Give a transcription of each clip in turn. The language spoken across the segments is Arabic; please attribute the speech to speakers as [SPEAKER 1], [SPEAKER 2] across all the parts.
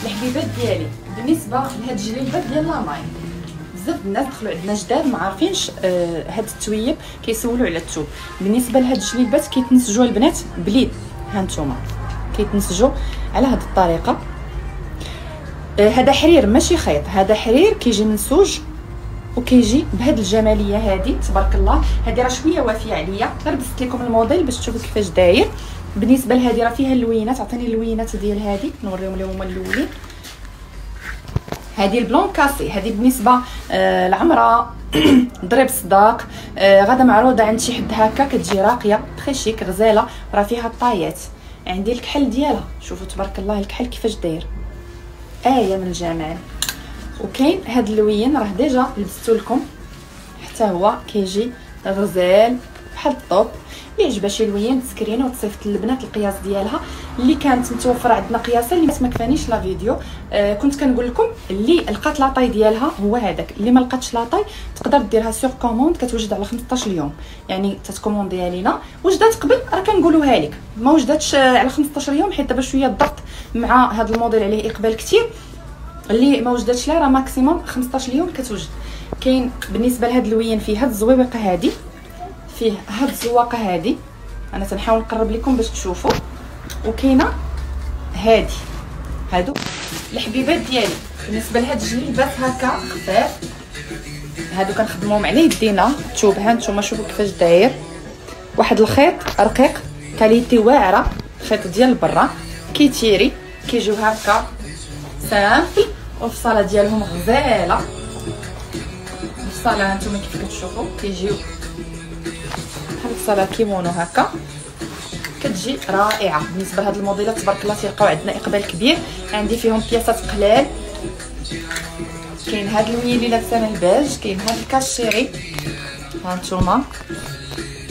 [SPEAKER 1] الحبيبات ديالي بالنسبه لهاد الجليبات ديال لالاين، بزاف الناس دخلوا عندنا جداد ما عارفينش هاد التويب، كيسولوا على الثوب. بالنسبه لهاد الجليبات كيتنسجوا البنات بليد، ها نتوما كيتنسجوا على هاد الطريقه. هذا حرير ماشي خيط، هذا حرير كيجي منسوج وكيجي بهاد الجماليه هادي تبارك الله. هذه راه شويه وافيه عليا، غير بسط لكم الموديل باش تشوفوا كيفاش داير. بالنسبه لهذه راه فيها اللوينات، عطيني اللوينات ديال هذه نوريهم لهم الاولين. هذه البلون كاسي، هذه بالنسبه العمره ضرب صداق، غادا معروضه عند شي حد هكا، كتجي راقيه تري شيك غزاله، راه فيها الطايات. عندي الكحل ديالها، شوفوا تبارك الله الكحل كيفاش داير، من الجمال. وكاين هاد اللوين راه ديجا لبستو لكم، حتى هو كيجي غزال بحال الطوب. اللي عجبها شي لوين تسكرينه وتصيفط للبنات القياس ديالها اللي كانت متوفره عندنا. قياسها اللي ما كفانيش لا فيديو، كنت كنقول لكم اللي لقات لاطاي ديالها هو هذاك، اللي ما لقاتش لاطاي تقدر ديرها سور كوموند، كتوجد على 15 يوم. يعني تتكومونديها لينا، وجدات قبل راه كنقولوها لك، ما وجداتش على 15 يوم حيت دابا شويه الضغط مع هذا الموديل عليه اقبال كثير. اللي ما وجدتش لا راه ماكسيموم 15 يوم كتوجد. كاين بالنسبه لهاد اللوين فيه هاد الزويبقه هادي، فيه هاد الزواقه هادي، انا تنحاول نقرب لكم باش تشوفوا. وكاينه هادي، هادو الحبيبات ديالي. بالنسبه لهاد الجليبات هكا خفاف، هادو كنخدموهم على يدينا. الثوب ها نتوما شوفوا كيفاش داير، واحد الخيط رقيق كاليتي واعره، خيط ديال برا كيتيري، كيجيو هكا سامبل، والفصاله ديالهم غزاله. الفصاله هانتوما كيف كتشوفوا كيجيو بحال الفصاله كيمونو هكا، كتجي رائعه. بالنسبه لهاد الموديلات تبارك الله تيلقاو عندنا اقبال كبير، عندي فيهم بياسات قلال. كاين هاد اللوين اللي لابسه الباج، كاين هاد الكاشيري هانتوما،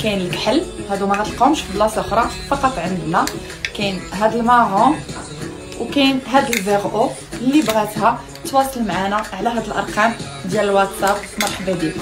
[SPEAKER 1] كاين الكحل، هادو ما غتلقاوهمش في بلاصه اخرى فقط عندنا. كاين هاد المارون، وكاين هاد الفيغ. اللي بغاتها تواصل معنا على هاد الارقام ديال الواتساب، مرحبا بكم.